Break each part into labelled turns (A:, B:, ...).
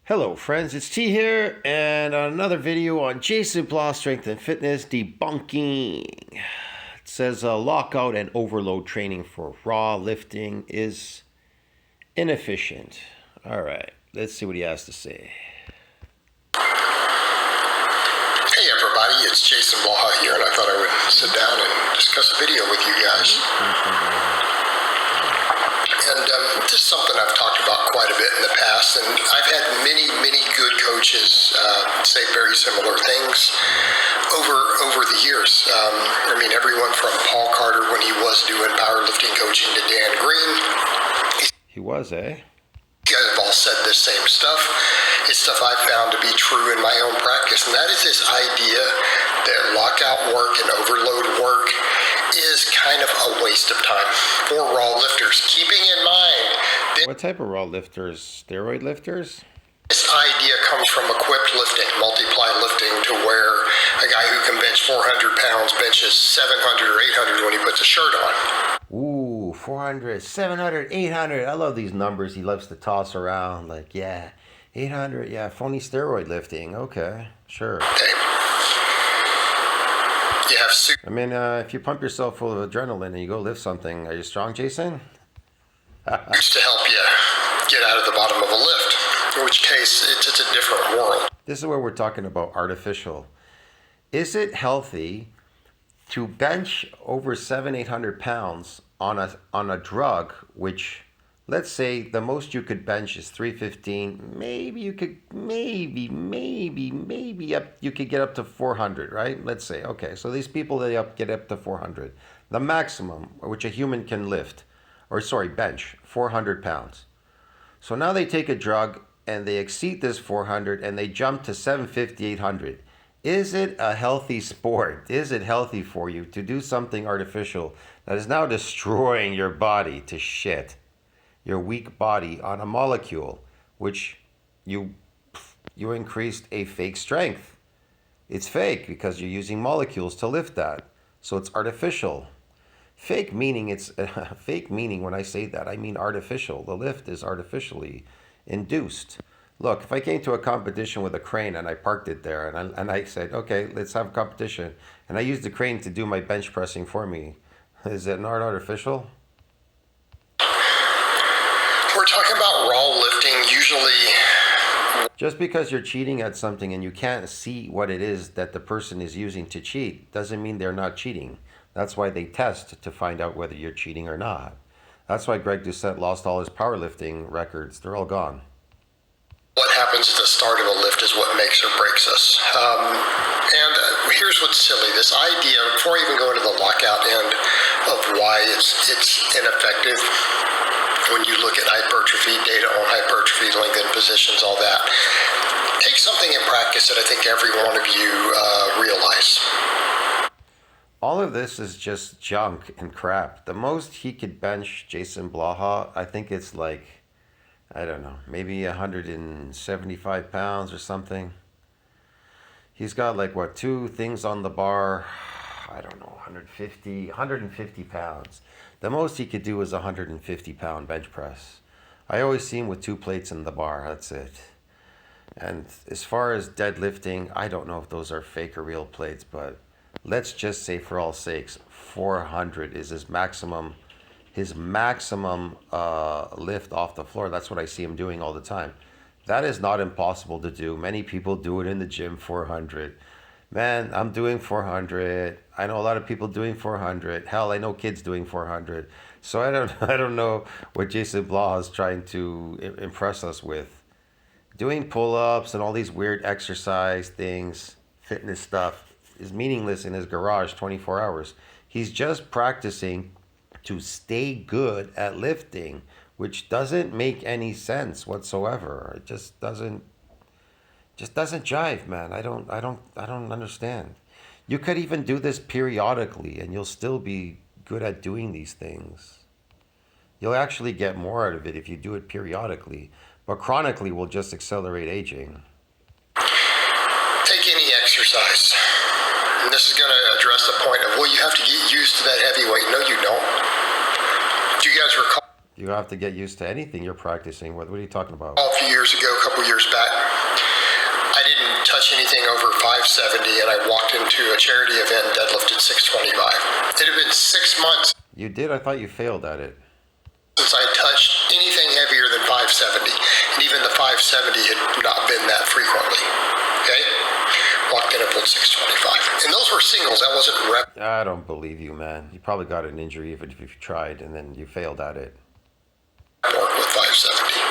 A: Hello friends, it's T here, and another video on Jason Blaha Strength and Fitness debunking. It says lockout and overload training for raw lifting is inefficient. Alright, let's see what he has to say.
B: Hey everybody, it's Jason Blaha here, and I thought I would sit down and discuss a video with you guys. And this is something I've talked about quite a bit in the past, and I've had many good coaches say very similar things over the years. Everyone from Paul Carter when he was doing powerlifting coaching to Dan Green.
A: He was, eh?
B: You guys have all said this same stuff. It's stuff I've found to be true in my own practice, and that is this idea that lockout work and overload work is kind of a waste of time for raw lifters. Keeping in mind that
A: What type of raw lifters? Steroid lifters?
B: this idea comes from equipped lifting, multiply lifting, to where a guy who can bench 400 pounds benches 700 or 800 when he puts a shirt on.
A: Ooh, 400, 700, 800. I love these numbers he loves to toss around. Like, yeah, 800, yeah, phony steroid lifting. Okay, sure.
B: Okay. You have
A: I mean, if you pump yourself full of adrenaline and you go lift something, are you strong, Jason?
B: suits to help you get out of the bottom of a lift, in which case it's a different world.
A: This is where we're talking about artificial. Is it healthy to bench over 800 pounds on a drug, which, let's say the most you could bench is 315, maybe you could, maybe you could get up to 400, right? Let's say, okay, so these people, they get up to 400. The maximum which a human can bench 400 pounds. So now they take a drug and they exceed this 400 and they jump to 750, 800. Is it a healthy sport? Is it healthy for you to do something artificial that is now destroying your body to shit? Your weak body on a molecule, which you increased a fake strength. It's fake because you're using molecules to lift that. So it's artificial. Fake meaning when I say that, I mean artificial. The lift is artificially induced. Look, if I came to a competition with a crane and I parked it there and I said, okay, let's have a competition, and I used the crane to do my bench pressing for me, is it not artificial?
B: We're talking about raw lifting usually.
A: Just because you're cheating at something and you can't see what it is that the person is using to cheat doesn't mean they're not cheating. That's why they test to find out whether you're cheating or not. That's why Greg Doucette lost all his powerlifting records. They're all gone.
B: What happens at the start of a lift is what makes or breaks us. Here's what's silly. This idea, before I even go into the lockout end of why it's ineffective, when you look at hypertrophy, data on hypertrophy, lengthened positions, all that, take something in practice that I think every one of you realize.
A: All of this is just junk and crap. The most he could bench, Jason Blaha, I think it's like, I don't know, maybe 175 pounds or something. He's got like, what, 2 things on the bar? I don't know, 150 pounds. The most he could do is 150 pound bench press. I always see him with 2 plates in the bar, that's it. And as far as deadlifting, I don't know if those are fake or real plates, but let's just say for all sakes, 400 is his maximum lift off the floor. That's what I see him doing all the time. That is not impossible to do. Many people do it in the gym, 400. Man, I'm doing 400. I know a lot of people doing 400. Hell, I know kids doing 400. So I don't know what Jason Blaha is trying to impress us with. Doing pull-ups and all these weird exercise things, fitness stuff, is meaningless in his garage 24 hours. He's just practicing to stay good at lifting, which doesn't make any sense whatsoever. It just doesn't jive, man. I don't understand. You could even do this periodically and you'll still be good at doing these things. You'll actually get more out of it if you do it periodically, but chronically will just accelerate aging.
B: Take any exercise. And this is going to address the point of, well, you have to get used to that heavy weight. No, you don't. Do you guys recall?
A: You have to get used to anything you're practicing. What are you talking about?
B: A few years ago, a couple years back, I didn't touch anything over 570, and I walked into a charity event and deadlifted 625. It had been 6 months
A: You did? I thought you failed at it.
B: since I touched anything heavier than 570, and even the 570 had not been that frequently. Okay? Walked in and pulled 625. And those were singles, that wasn't rep
A: I don't believe you, man. You probably got an injury even if you tried and then you failed at it.
B: work with 570.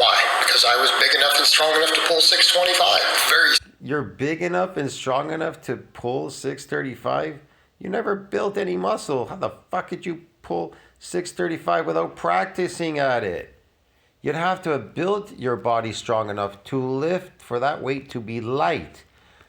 B: Why? Because I was big enough and strong enough to pull 625. Very
A: You're big enough and strong enough to pull 635? You never built any muscle. How the fuck could you pull 635 without practicing at it? You'd have to have built your body strong enough to lift for that weight to be light.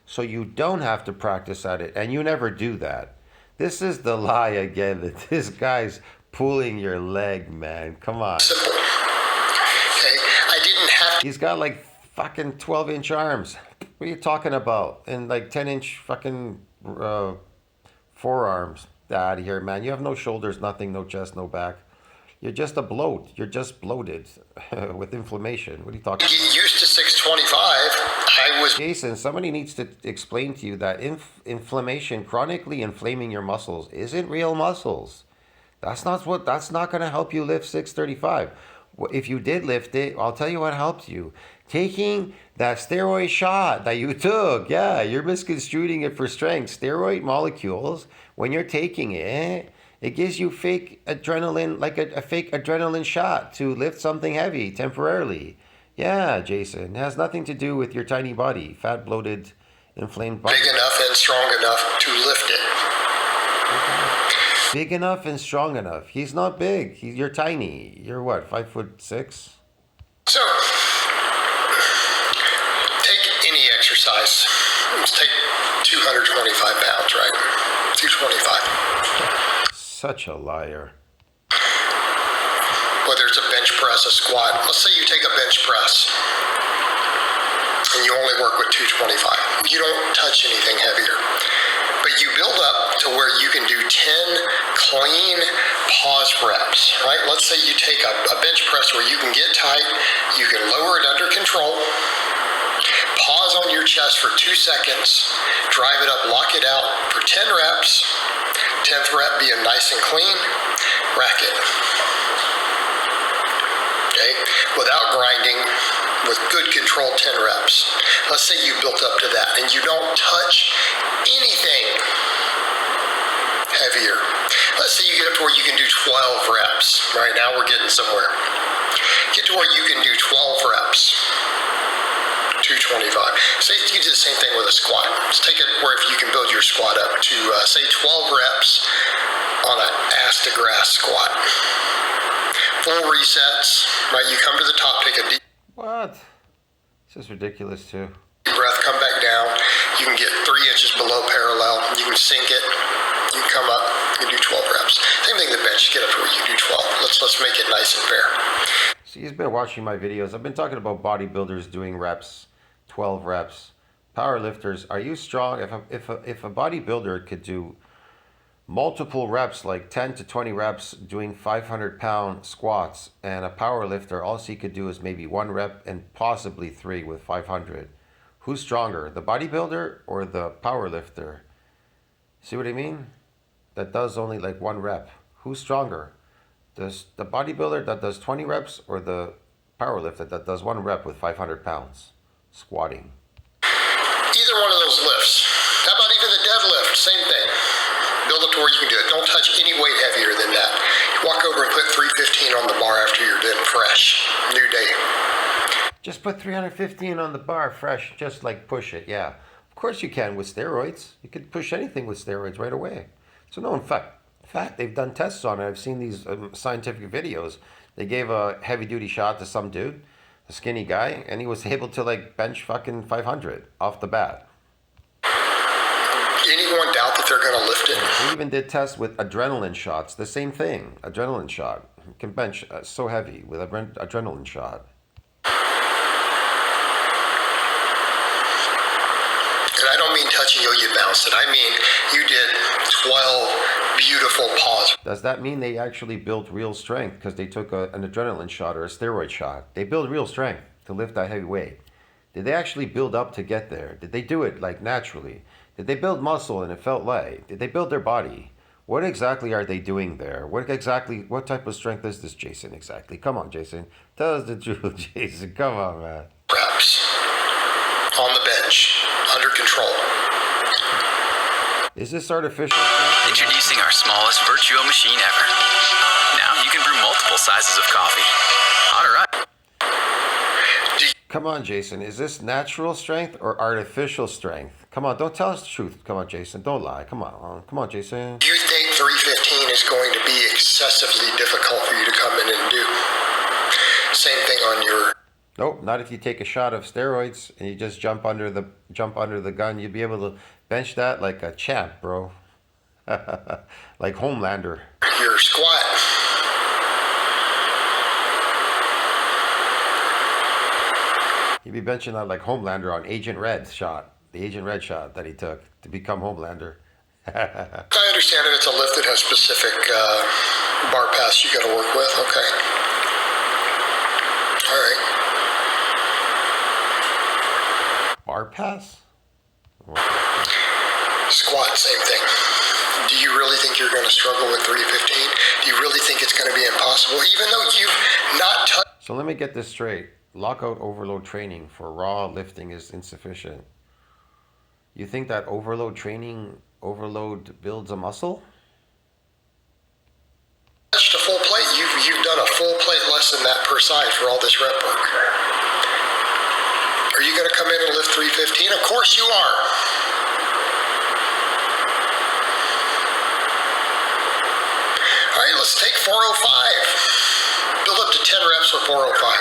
A: So you don't have to practice at it. And you never do that. This is the lie again that this guy's pulling your leg, man. Come on.
B: simple. Okay? I didn't have
A: He's got like fucking 12-inch arms. What are you talking about? And like 10-inch fucking forearms. Get out of here, man. You have no shoulders, nothing, no chest, no back. You're just a bloat. You're just bloated with inflammation. What are you talking
B: to
A: about?
B: get used to 625. I was
A: Jason, somebody needs to explain to you that inflammation, chronically inflaming your muscles, isn't real muscles. That's not going to help you lift 635. If you did lift it, I'll tell you what helped you. Taking that steroid shot that you took. Yeah, you're misconstruing it for strength. Steroid molecules, when you're taking it, it gives you fake adrenaline, like a fake adrenaline shot to lift something heavy temporarily. Yeah, Jason, it has nothing to do with your tiny body, fat, bloated, inflamed body.
B: big enough and strong enough to lift it.
A: Big enough and strong enough. He's not big. You're tiny. You're what, 5'6"?
B: So, take any exercise. Let's take 225 pounds, right? 225.
A: Such a liar.
B: Whether it's a bench press, a squat. Let's say you take a bench press and you only work with 225. You don't touch anything heavier. But you build up to where you can do 10 clean pause reps, right? Let's say you take a bench press where you can get tight, you can lower it under control, pause on your chest for 2 seconds, drive it up, lock it out for 10 reps, 10th rep being nice and clean, rack it. Okay? Without grinding, with good control, 10 reps. Let's say you built up to that and you don't touch anything heavier. Let's say you get up to where you can do 12 reps. Right now we're getting somewhere. Get to where you can do 12 reps. 225. Say you do the same thing with a squat. Let's take it where if you can build your squat up to say 12 reps on an ass to grass squat. Full resets, right? You come to the top, take a deep
A: What? This is ridiculous too.
B: breath, come back down. You can get 3 inches below parallel. You can sink it. You can come up. You can do 12 reps. Same thing with the bench. Get up to where you can do 12. Let's make it nice and fair.
A: So he's been watching my videos. I've been talking about bodybuilders doing reps, 12 reps. Powerlifters, are you strong? If a bodybuilder could do multiple reps, like 10 to 20 reps, doing 500-pound squats, and a powerlifter, all he could do is maybe 1 rep and possibly 3 with 500. Who's stronger, the bodybuilder or the powerlifter? See what I mean? That does only like 1 rep. Who's stronger? Does the bodybuilder that does 20 reps or the powerlifter that does 1 rep with 500 pounds squatting?
B: Either one of those lifts. How about even the deadlift? Same thing. Build up to where you can do it. Don't touch any weight heavier than that. Walk over and put 315 on the bar after you're done. Fresh. New day.
A: Just put 315 on the bar, fresh, just like push it, yeah. Of course you can with steroids. You could push anything with steroids right away. So no, in fact, they've done tests on it. I've seen these scientific videos. They gave a heavy-duty shot to some dude, a skinny guy, and he was able to like bench fucking 500 off the bat.
B: Anyone doubt that they're going to lift it?
A: We even did tests with adrenaline shots. The same thing, adrenaline shot. You can bench so heavy with an adrenaline shot.
B: And I don't mean touch and go, you bounced it. I mean, you did 12 beautiful pause.
A: Does that mean they actually built real strength because they took an adrenaline shot or a steroid shot? They build real strength to lift that heavy weight. Did they actually build up to get there? Did they do it like naturally? Did they build muscle and it felt light? Did they build their body? What exactly are they doing there? What type of strength is this, Jason, exactly? Come on, Jason. Tell us the truth, Jason. Come on, man.
B: Reps on the bench, under control.
A: Is this artificial?
C: Introducing our smallest Virtuo machine ever. Now you can brew multiple sizes of coffee. Hot or right.
A: Come on, Jason. Is this natural strength or artificial strength? Come on, don't tell us the truth. Come on, Jason. Don't lie. Come on, Jason.
B: Do you think 315 is going to be excessively difficult for you to come in and do? Same thing on your...
A: Nope, not if you take a shot of steroids and you just jump under the gun. You'd be able to bench that like a champ, bro. Like Homelander.
B: Your squat.
A: You'd be benching that like Homelander on Agent Red shot. The Agent Red shot that he took to become Homelander.
B: I understand if it's a lift that has specific bar paths you got to work with. Okay. All right.
A: Bar pass?
B: Squat, same thing. Do you really think you're going to struggle with 315? Do you really think it's going to be impossible, even though you've not touched?
A: So let me get this straight. Lockout overload training for raw lifting is insufficient. You think that overload builds a muscle?
B: Touched a full plate. You've done a full plate less than that per side for all this rep work. Are you going to come in and lift 315? Of course you are. All right, let's take 405. Build up to 10 reps with 405.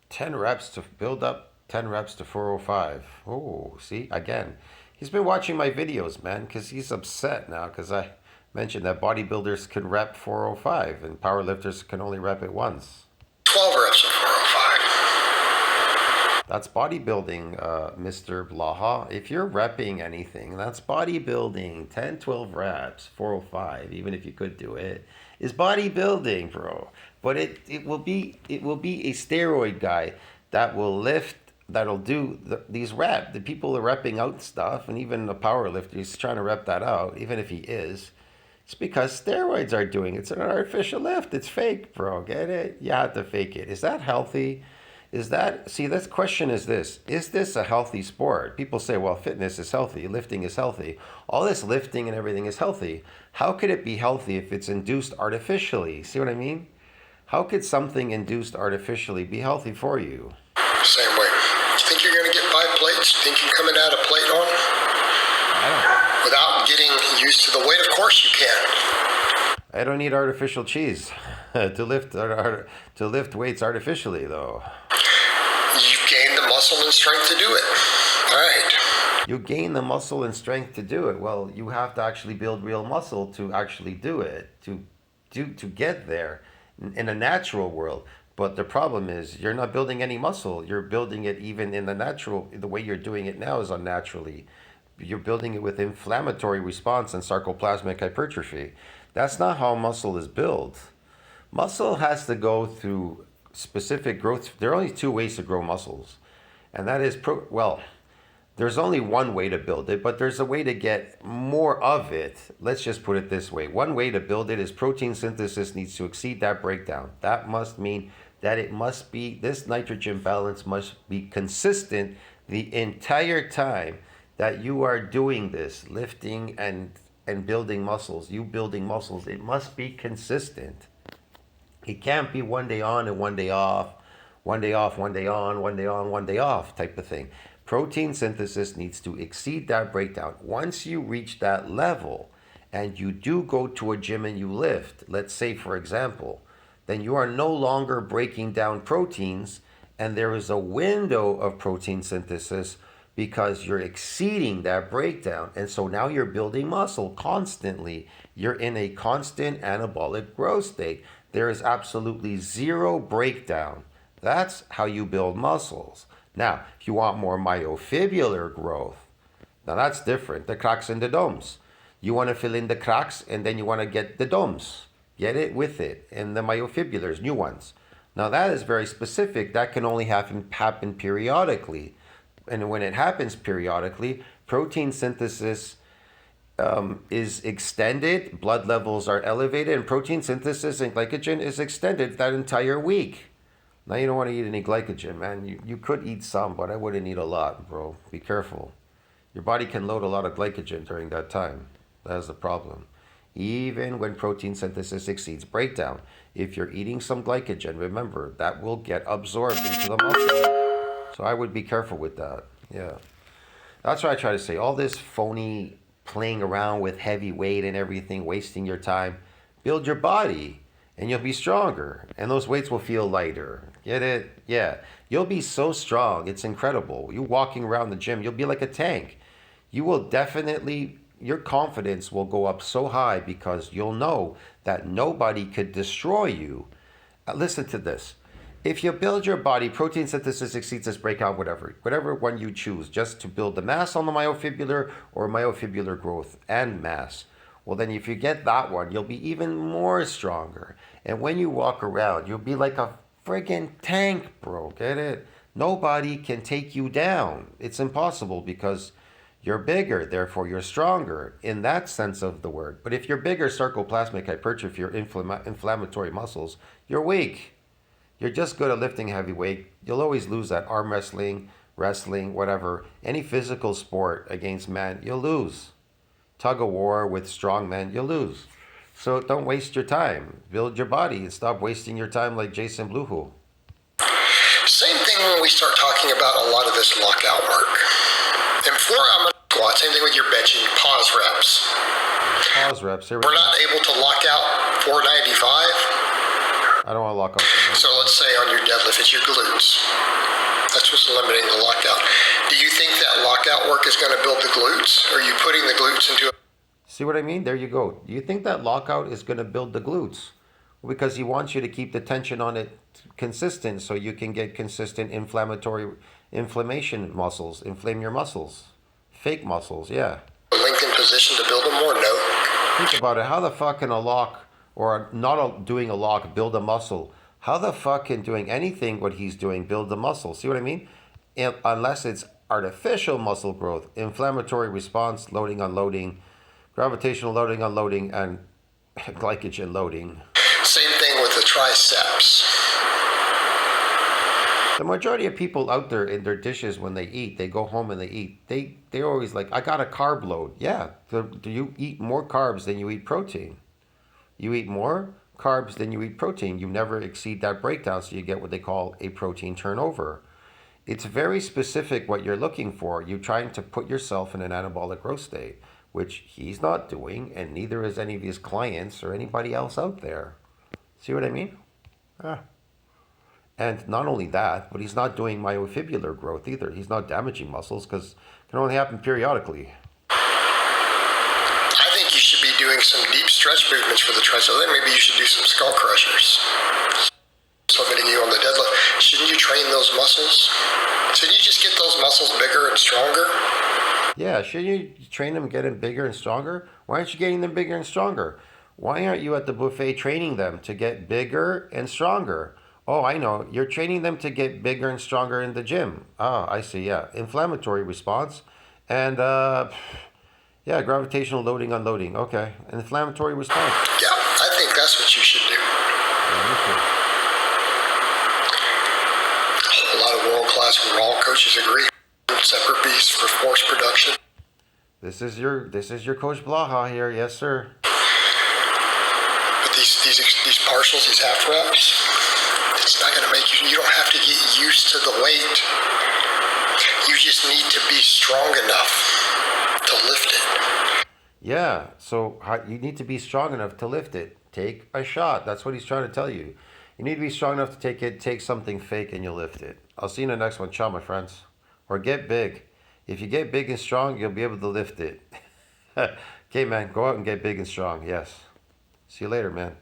A: 10 reps to build up 10 reps to 405. Oh, see, again, he's been watching my videos, man, because he's upset now because I mentioned that bodybuilders can rep 405 and powerlifters can only rep it once.
B: 12 reps of 405.
A: That's bodybuilding, Mr. Blaha. If you're repping anything, that's bodybuilding. 10, 12 reps, 405, even if you could do it, is bodybuilding, bro. But it will be a steroid guy that will lift, that'll do these reps. The people are repping out stuff, and even a power lifter is trying to rep that out, even if he is. It's because steroids are doing it. It's an artificial lift. It's fake, bro. Get it? You have to fake it. Is that healthy? This question is this a healthy sport? People say, well, fitness is healthy, lifting is healthy. All this lifting and everything is healthy. How could it be healthy if it's induced artificially? See what I mean? How could something induced artificially be healthy for you?
B: Same way. You think you're going to get 5 plates? You think you're coming out a plate on?
A: I don't know.
B: Without getting used to the weight? Of course you can.
A: I don't need artificial cheese to lift weights artificially, though.
B: You've gained the muscle and strength to do it. All right.
A: You gain the muscle and strength to do it. Well, you have to actually build real muscle to actually do it, to get there in a natural world. But the problem is you're not building any muscle. You're building it even in the natural. The way you're doing it now is unnaturally. You're building it with inflammatory response and sarcoplasmic hypertrophy. That's not how muscle is built. Muscle has to go through specific growth. There are only 2 ways to grow muscles. And that is, there's only one way to build it, but there's a way to get more of it. Let's just put it this way. One way to build it is protein synthesis needs to exceed that breakdown. That must mean that this nitrogen balance must be consistent the entire time that you are doing this, lifting and building muscles. It must be consistent. It can't be one day on and one day off, one day off, one day on, one day on, one day off type of thing. Protein synthesis needs to exceed that breakdown. Once you reach that level and you do go to a gym and you lift, let's say for example, then you are no longer breaking down proteins and there is a window of protein synthesis because you're exceeding that breakdown. And so now you're building muscle constantly. You're in a constant anabolic growth state. There is absolutely zero breakdown. That's how you build muscles. Now, if you want more myofibrillar growth, now that's different. The cracks in the domes. You want to fill in the cracks and then you want to get the domes. Get it with it. And the myofibrillars, new ones. Now that is very specific. That can only happen periodically. And when it happens periodically, protein synthesis is extended, blood levels are elevated, and protein synthesis and glycogen is extended that entire week. Now you don't want to eat any glycogen, man. You could eat some, but I wouldn't eat a lot, bro. Be careful. Your body can load a lot of glycogen during that time. That's the problem. Even when protein synthesis exceeds breakdown, if you're eating some glycogen, remember, that will get absorbed into the muscle. So I would be careful with that. Yeah. That's what I try to say. All this phony playing around with heavy weight and everything, wasting your time. Build your body and you'll be stronger. And those weights will feel lighter. Get it? Yeah. You'll be so strong. It's incredible. You walking around the gym, you'll be like a tank. You will definitely, your confidence will go up so high because you'll know that nobody could destroy you. Listen to this. If you build your body, protein synthesis exceeds this breakout, whatever one you choose, just to build the mass on the myofibrillar or myofibrillar growth and mass. Well, then if you get that one, you'll be even more stronger. And when you walk around, you'll be like a friggin' tank, bro. Get it? Nobody can take you down. It's impossible because you're bigger, therefore you're stronger in that sense of the word. But if you're bigger, sarcoplasmic hypertrophy, or inflammatory muscles, you're weak. You're just good at lifting heavy weight. You'll always lose that arm wrestling, whatever. Any physical sport against men, you'll lose. Tug of war with strong men, you'll lose. So don't waste your time. Build your body and stop wasting your time like Jason Bluehu.
B: Same thing when we start talking about a lot of this lockout work. And before I'm going to squat, same thing with your benching, pause reps.
A: Pause reps, here we go.
B: We're not able to lock out 495.
A: I don't want to lock up.
B: So let's say on your deadlift, it's your glutes. That's what's limiting the lockout. Do you think that lockout work is going to build the glutes? Or are you putting the glutes into a...
A: See what I mean? There you go. Do you think that lockout is going to build the glutes? Because he wants you to keep the tension on it consistent so you can get consistent inflammation muscles, inflame your muscles. Fake muscles, yeah.
B: lengthened position to build them more? No.
A: Think about it. How the fuck can a lock or doing a lock build a muscle? How the fuck can doing anything what he's doing build the muscle? See what I mean? Unless it's artificial muscle growth, inflammatory response, loading, unloading, gravitational loading, unloading, and glycogen loading.
B: Same thing with the triceps.
A: The majority of people out there in their dishes when they eat, they go home and they eat. They're always like, I got a carb load. Yeah. Do you eat more carbs than you eat protein? You eat more carbs than you eat protein. You never exceed that breakdown, so you get what they call a protein turnover. It's very specific what you're looking for. You're trying to put yourself in an anabolic growth state, which he's not doing, and neither is any of his clients or anybody else out there. See what I mean? Ah. And not only that, but he's not doing myofibrillar growth either. He's not damaging muscles because it can only happen periodically.
B: I think you should be doing some deep stretch movements for the triceps. Then maybe you should do some skull crushers. Limiting you on the deadlift. Shouldn't you train those muscles? Shouldn't you just get those muscles bigger and stronger?
A: Yeah, shouldn't you train them, get them bigger and stronger? Why aren't you getting them bigger and stronger? Why aren't you at the buffet training them to get bigger and stronger? Oh, I know. You're training them to get bigger and stronger in the gym. Ah, I see. Yeah. Inflammatory response. And, yeah, gravitational loading, unloading. Okay. Inflammatory response.
B: Yeah, I think that's what you should do.
A: Yeah, me too.
B: A lot of world-class raw coaches agree. Separate beasts for force production.
A: This is your Coach Blaha here. Yes, sir.
B: But these partials, these half reps, it's not going to make you don't have to get used to the weight. You just need to be strong enough to lift it.
A: Yeah, so you need to be strong enough to lift it. Take a shot. That's what he's trying to tell you. You need to be strong enough to take something fake and you'll lift it. I'll see you in the next one. Ciao, my friends. Or get big. If you get big and strong, you'll be able to lift it. Okay, man, go out and get big and strong. Yes. See you later, man.